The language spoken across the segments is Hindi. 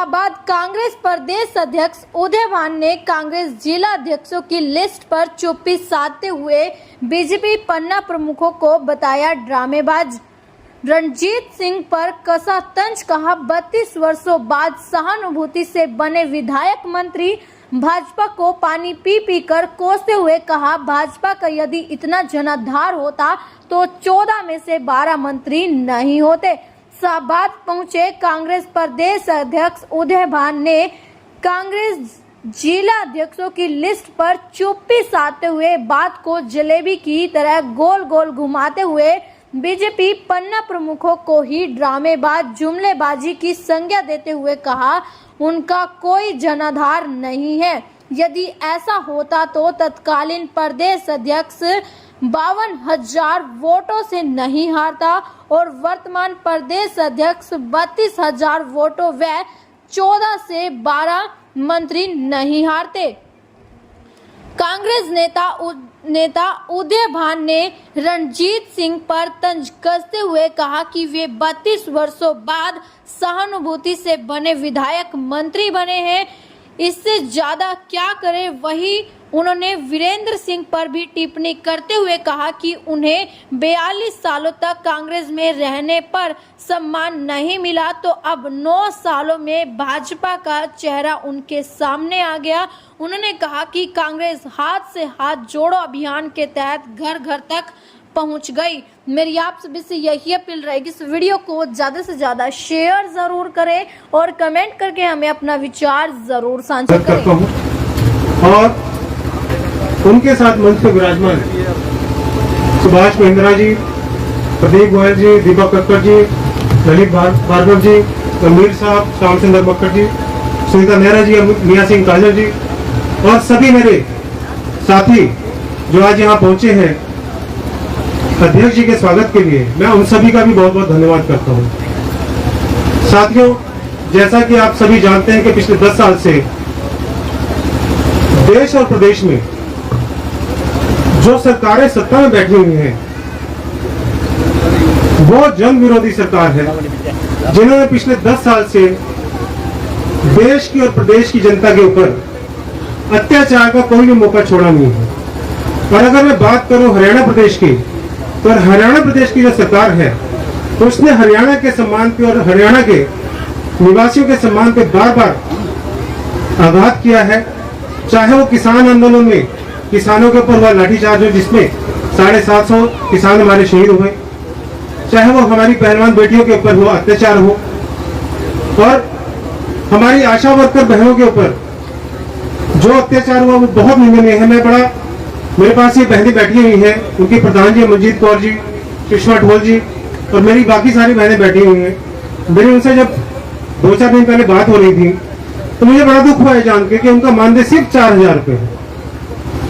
शाहबाद कांग्रेस प्रदेश अध्यक्ष उदयभान ने कांग्रेस जिला अध्यक्षों की लिस्ट पर चुप्पी साधते हुए बीजेपी पन्ना प्रमुखों को बताया ड्रामेबाज। रणजीत सिंह पर कसा तंज, कहा 32 वर्षों बाद सहानुभूति से बने विधायक मंत्री। भाजपा को पानी पी पी कर कोसते हुए कहा, भाजपा का यदि इतना जनाधार होता तो 14 में से 12 मंत्री नहीं होते। शाहबाद पहुंचे कांग्रेस प्रदेश अध्यक्ष उदयभान ने कांग्रेस जिला अध्यक्षों की लिस्ट पर चुप्पी साधते हुए बात को जलेबी की तरह गोल गोल घुमाते हुए बीजेपी पन्ना प्रमुखों को ही ड्रामेबाज, जुमलेबाजी की संज्ञा देते हुए कहा, उनका कोई जनाधार नहीं है। यदि ऐसा होता तो तत्कालीन प्रदेश अध्यक्ष 52,000 वोटों से नहीं हारता और वर्तमान प्रदेश अध्यक्ष 32,000 वोटों व 14 से 12 मंत्री नहीं हारते। कांग्रेस नेता उदयभान ने रणजीत सिंह पर तंज कसते हुए कहा कि वे 32 वर्षों बाद सहानुभूति से बने विधायक मंत्री बने हैं, इससे ज्यादा क्या करे। वही उन्होंने वीरेंद्र सिंह पर भी टिप्पणी करते हुए कहा कि उन्हें 42 सालों तक कांग्रेस में रहने पर सम्मान नहीं मिला, तो अब 9 सालों में भाजपा का चेहरा उनके सामने आ गया। उन्होंने कहा कि कांग्रेस हाथ से हाथ जोड़ो अभियान के तहत घर घर तक पहुंच गई। मेरी आप सभी से यही अपील रहेगी, इस वीडियो को ज्यादा से ज्यादा शेयर जरूर करें और कमेंट करके हमें अपना विचार जरूर साझा करें। और उनके साथ मंच पर विराजमान सुभाष महिंद्रा जी, प्रदीप गोयल जी, दीपक कक्कड़ जी, ललित भार्गव जी, गंभीर साहब, श्याम सुंदर मक्कड़ जी, सुनीता नेहरा जी, मिया सिंह काजल जी और सभी मेरे साथी जो आज यहाँ पहुंचे हैं अध्यक्ष जी के स्वागत के लिए, मैं उन सभी का भी बहुत बहुत धन्यवाद करता हूँ। साथियों, जैसा कि आप सभी जानते हैं कि पिछले 10 साल से देश और प्रदेश में जो सरकारें सत्ता में बैठी हुई हैं वो जन विरोधी सरकार है, जिन्होंने पिछले 10 साल से देश की और प्रदेश की जनता के ऊपर अत्याचार का कोई भी मौका छोड़ा नहीं है। और अगर मैं बात करूं हरियाणा प्रदेश की, तो हरियाणा प्रदेश की जो सरकार है उसने हरियाणा के सम्मान पे और हरियाणा के निवासियों के सम्मान पे बार बार आघात किया है। चाहे वो किसान आंदोलन में किसानों के ऊपर हुआ लाठीचार्ज हो जिसमें 750 किसान हमारे शहीद हुए, चाहे वो हमारी पहलवान बेटियों के ऊपर हुआ अत्याचार हो, और हमारी आशा वर्कर बहनों के ऊपर जो अत्याचार हुआ वो बहुत निंदनीय है। मेरे पास ये बहनें बैठी हुई हैं, उनकी प्रधान जी मनजीत कौर जी, सुषमा ढोल जी और मेरी बाकी सारी बहनें बैठी हुई हैं। मेरी उनसे जब 2-4 दिन पहले बात हो रही थी तो मुझे बड़ा दुख हुआ है जान के कि उनका मानदेय सिर्फ 4,000 रुपए है,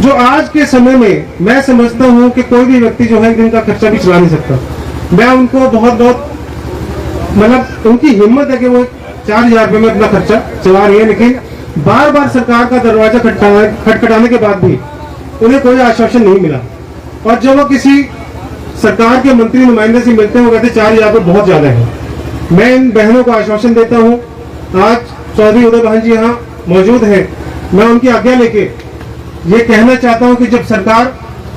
जो आज के समय में मैं समझता हूँ कि कोई भी व्यक्ति जो है इनका खर्चा भी चला नहीं सकता। मैं उनको बहुत बहुत मतलब उनकी हिम्मत है कि वो 4,000 रुपए में अपना खर्चा चला रही है, लेकिन बार बार सरकार का दरवाजा खटखटाने के बाद भी उन्हें कोई आश्वासन नहीं मिला। और जब वो किसी सरकार के मंत्री नुमाइंदे से मिलते हैं वो कहते 4,000 रुपए बहुत ज्यादा है। मैं इन बहनों को आश्वासन देता हूँ, आज चौधरी उदयभान जी यहाँ मौजूद हैं, मैं उनकी आज्ञा लेके ये कहना चाहता हूँ कि जब सरकार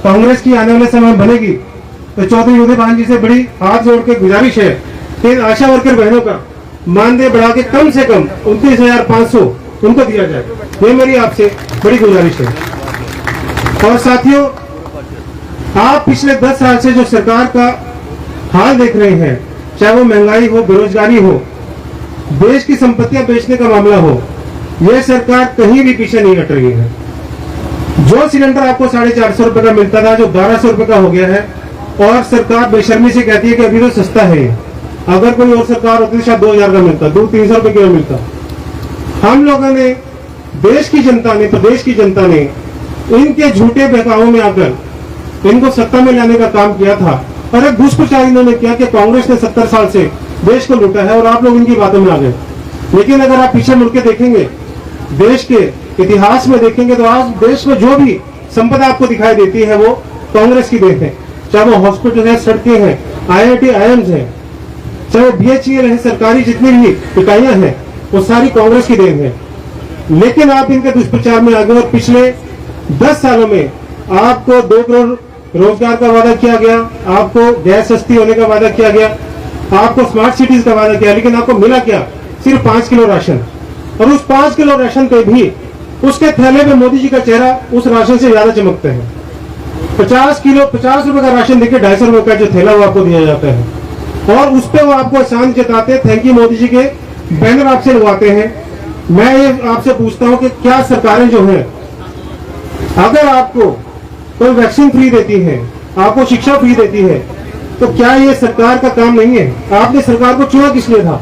कांग्रेस की आने वाले समय बनेगी तो चौधरी उदयभान जी से बड़ी हाथ जोड़ के गुजारिश है कि इन आशा वर्कर बहनों का मानदेय बढ़ा के कम से कम 29,500 उनको दिया जाए। ये मेरी आपसे बड़ी गुजारिश है। और साथियों, आप पिछले 10 साल से जो सरकार का हाल देख रहे हैं, चाहे वो महंगाई हो, बेरोजगारी हो, देश की संपत्तियां बेचने का मामला हो, यह सरकार कहीं भी पीछे नहीं हट रही है। जो सिलेंडर आपको 450 रुपए का मिलता था, जो 1200 रुपए का हो गया है, और सरकार बेशर्मी से कहती है कि अभी तो सस्ता है। अगर कोई और सरकार होती तो शायद 2,000 का मिलता, 200-300 रुपए किलो मिलता। हम लोगों ने, देश की जनता ने, प्रदेश की जनता ने इनके झूठे बहकावों में आकर इनको सत्ता में लाने का काम किया था, और एक घुसखोरी इन्होंने किया कि कांग्रेस ने 70 साल से देश को लूटा है और आप लोग इनकी बातों में आ गए। लेकिन अगर आप पीछे मुड़ के देखेंगे, देश के इतिहास में देखेंगे, तो आज देश में जो भी संपदा आपको दिखाई देती है वो कांग्रेस की देन है। चाहे वो हॉस्पिटल है, सड़कें हैं, IIT, IIMs है, चाहे BHEL है, सरकारी जितनी भी इकाइयां हैं, वो सारी कांग्रेस की देन है। लेकिन आप इनके दुष्प्रचार में आ गए और पिछले 10 सालों में आपको 2 करोड़ रोजगार का वादा किया गया, आपको गैस सस्ती होने का वादा किया गया, आपको स्मार्ट सिटीज का वादा किया, लेकिन आपको मिला क्या? सिर्फ 5 किलो राशन। और उस 5 किलो राशन पे भी उसके थैले पे मोदी जी का चेहरा उस राशन से ज्यादा चमकता है। 50 रुपए का राशन देखिए 250 रुपए का जो थैला वो आपको दिया जाता है और उस पे वो आपको एहसान जताते, थैंक यू मोदी जी के बैनर आपसे लगवाते हैं। मैं ये आपसे पूछता हूं कि क्या सरकारें जो हैं, अगर आपको कोई वैक्सीन फ्री देती है, आपको शिक्षा फ्री देती है, तो क्या ये सरकार का काम नहीं है? आपने सरकार को चुना किस लिए था?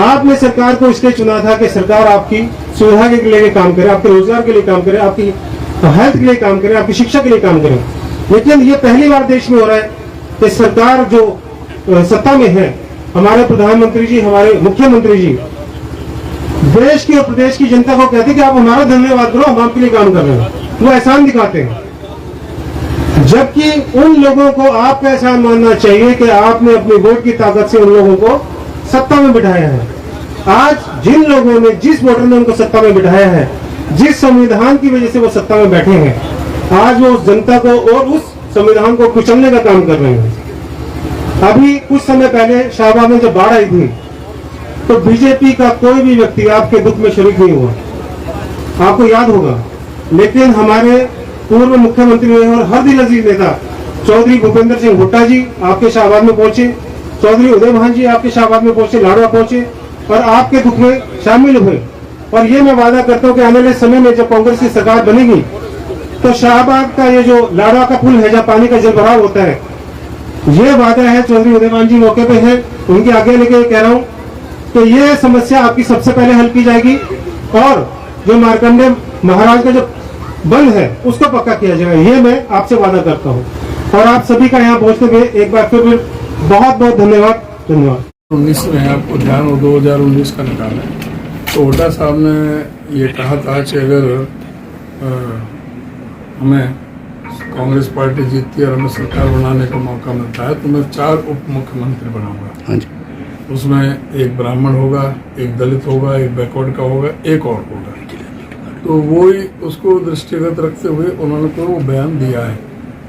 आपने सरकार को इसलिए चुना था कि सरकार आपकी सुविधा के लिए काम करे, आपके रोजगार के लिए काम करे, आपकी हेल्थ के लिए काम करे, आपकी शिक्षा के लिए काम करे। लेकिन ये पहली बार देश में हो रहा है कि सरकार जो सत्ता में है, हमारे प्रधानमंत्री जी, हमारे मुख्यमंत्री जी देश की और प्रदेश की जनता को कहते हैं कि आप हमारा धन्यवाद करो, हम आपके लिए काम कर रहे हैं। वो एहसान दिखाते हैं, जबकि उन लोगों को आपका एहसान मानना चाहिए कि आपने अपनी वोट की ताकत से उन लोगों को सत्ता में बिठाया है। आज जिन लोगों ने, जिस वोटर ने उनको सत्ता में बिठाया है, जिस संविधान की वजह से वो सत्ता में बैठे हैं, आज वो उस जनता को और उस संविधान को कुचलने का काम कर रहे हैं। अभी कुछ समय पहले शाहबाद में जब बाढ़ आई थी तो बीजेपी का कोई भी व्यक्ति आपके दुख में शरीक नहीं हुआ, आपको याद होगा। लेकिन हमारे पूर्व मुख्यमंत्री और हर दिल अजीज नेता चौधरी भूपेंद्र सिंह हुड्डा जी आपके शाहबाद में पहुंचे, चौधरी उदय भान जी आपके शाहबाद में पहुंचे, लाडवा पहुंचे और आपके दुख में शामिल हुए। और ये मैं वादा करता हूं कि आने वाले समय में जब कांग्रेस की सरकार बनेगी तो शाहबाद का ये जो लाडवा का पुल है, जहाँ पानी का जल भराव होता है, ये वादा है, चौधरी उदय भान जी मौके पे है, उनकी आगे लेके कह रहा हूं कि ये समस्या आपकी सबसे पहले हल की जाएगी और जो मार्कंडे महाराज का जो बंद है उसको पक्का किया जाएगा। ये मैं आपसे वादा करता हूँ। और आप सभी का यहाँ पहुंचते हुए एक बार फिर बहुत बहुत धन्यवाद। 19 में आपको ध्यान हो 2019 का निकाला है तो हुड्डा साहब ने ये कहा था कि अगर हमें कांग्रेस पार्टी जीतती है और हमें सरकार बनाने का मौका मिलता है तो मैं 4 उप मुख्यमंत्री बनाऊंगा। उसमें एक ब्राह्मण होगा, एक दलित होगा, एक बैकवर्ड का होगा, एक और होगा। तो वो ही उसको दृष्टिगत रखते हुए उन्होंने तो वो बयान दिया है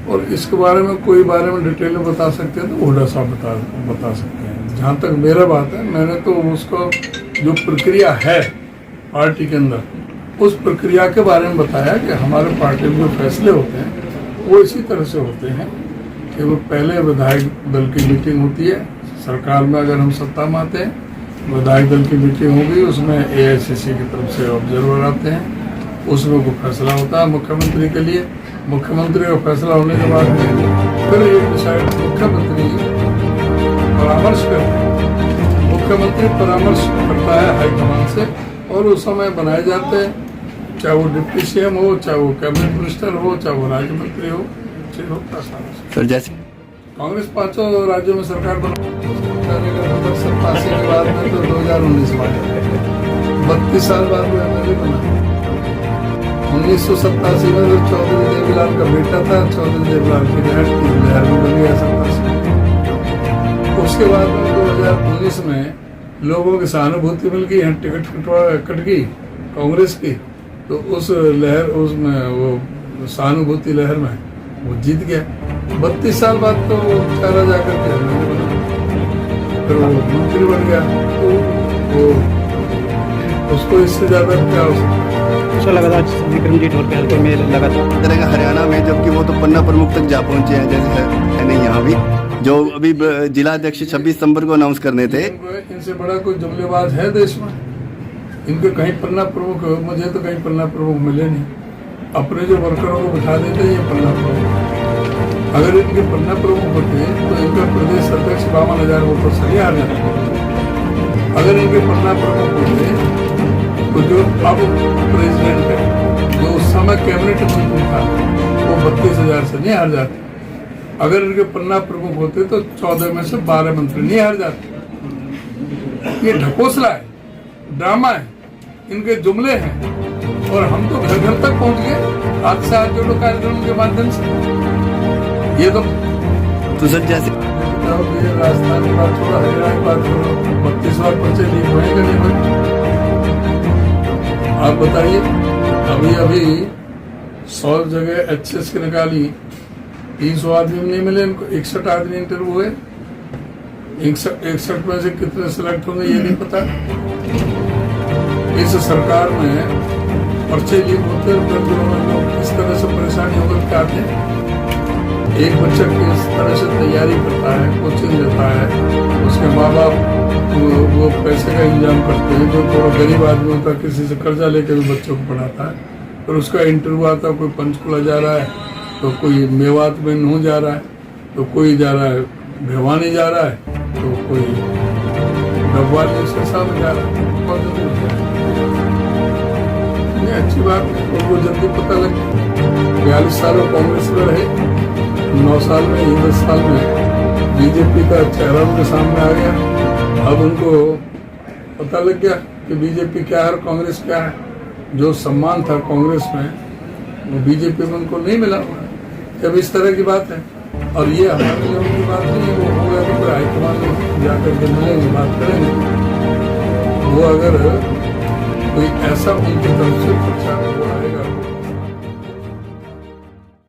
और इसके बारे में कोई बारे में डिटेल में बता सकते हैं तो हुड्डा साहब बता सकते हैं। जहाँ तक मेरा बात है, मैंने तो उसको जो प्रक्रिया है पार्टी के अंदर, उस प्रक्रिया के बारे में बताया कि हमारे पार्टी में जो फैसले होते हैं वो इसी तरह से होते हैं कि वो पहले विधायक दल की मीटिंग होती है, सरकार में अगर हम सत्ता में आते हैं विधायक दल की मीटिंग होगी, उसमें AICC की तरफ से ऑब्जर्वर आते हैं, उसमें कोई फैसला होता है मुख्यमंत्री के लिए, मुख्यमंत्री का फैसला होने के बाद फिर ये डिसाइड मुख्यमंत्री परामर्श करते हैं, मुख्यमंत्री परामर्श करता है हाईकमान से और उस समय बनाए जाते हैं, चाहे वो डिप्टी CM हो, चाहे वो कैबिनेट मिनिस्टर हो, चाहे वो राज्य मंत्री हो, ठीक होता है सर। जैसे कांग्रेस 5 राज्यों में सरकार बनाने का 87 के बाद में तो 2019 में 32 साल बाद वो MLA बना। 1987 में तो चौधरी देवीलाल का बेटा था, चौधरी देवीलाल की लहर में बन गया 87। उसके बाद में 2019 में लोगों की सहानुभूति मिल गई, यहाँ टिकट कट गई कांग्रेस की, तो उस लहर उसमें वो सहानुभूति लहर में वो जीत गया। 32 साल बाद तो चारा जाकर के MLA बना, फिर वो मंत्री बन गया, तो वो उसको इससे ज्यादा क्या हो सकता है। लगातार विक्रमजीत और के हल्के में लगातार करेगा हरियाणा में, जबकि वो तो पन्ना प्रमुख तक जा पहुंचे हैं, जैसे है नहीं यहाँ भी जो अभी जिला अध्यक्ष 26 सितंबर को अनाउंस करने थे। इनसे बड़ा कोई जुमलेबाज है देश में? इनके कहीं पन्ना प्रमुख, मुझे तो कहीं पन्ना प्रमुख मिले नहीं। अपने जो वर्करों को बिठा देते हैं ये पन्ना प्रमुख। अगर इनके पन्ना प्रमुख होते तो इनका प्रदेश अध्यक्ष 52,000 वोटों से हार जाता। अगर इनके पन्ना प्रमुख होते तो जो अब प्रेसिडेंट है, जो उस समय कैबिनेट मंत्री था, वो 32,000 से नहीं हार जाते। अगर इनके पन्ना प्रमुख होते तो 14 में से 12 मंत्री नहीं हार जाते। ये ढकोसला है, ड्रामा है, इनके जुमले हैं और हम तो घर घर तक पहुंच गए हाथ से हाथ जोड़ो कार्यक्रम के माध्यम से। ये तो सर जैसे जाओ कि ये राजस्थान की बात छोड़ो, हरियाणा की बात करो, 32 बार पर्चे लीक होएगा नहीं होएगा? आप बताइए। अभी अभी 100 जगह एचएस की निकाली, 300 आदमी नहीं मिले इनको, 61 आदमी इंटरव्यू हुए, 61 में से कितने सिलेक्ट होंगे ये नहीं पता। इस सरकार में पर्चे लीक होते हैं, लोग किस तरह से परेशानी होकर के आते हैं। एक बच्चा किस तरह से तैयारी करता है, कोचिंग लेता है, उसके माँ बाप वो पैसे का इंतजाम करते हैं, जो थोड़ा गरीब आदमी होता है किसी से कर्जा लेकर भी बच्चों को पढ़ाता है, फिर उसका इंटरव्यू आता है, कोई पंचकुला जा रहा है, तो कोई मेवात में नूह जा रहा है, तो कोई जा रहा है भिवानी जा रहा है, तो कोई डबवाली उसके साथ जा रहा है। ये अच्छी बात है, उनको जल्दी पता लग गया। 42 सालों कांग्रेस में रहे, 9 साल में, 10 साल में बीजेपी का चेहरा उनके सामने आ गया। अब उनको पता लग गया कि बीजेपी क्या है और कांग्रेस क्या है। जो सम्मान था कांग्रेस में वो बीजेपी में उनको नहीं मिला। जब इस तरह की बात है, और ये हमारे लिए उनकी बात नहीं है, वो होगा तो हाईकमान में जाकर के मिलेंगे, बात करेंगे। वो अगर कोई ऐसा उनकी तरफ से प्रचार हुआ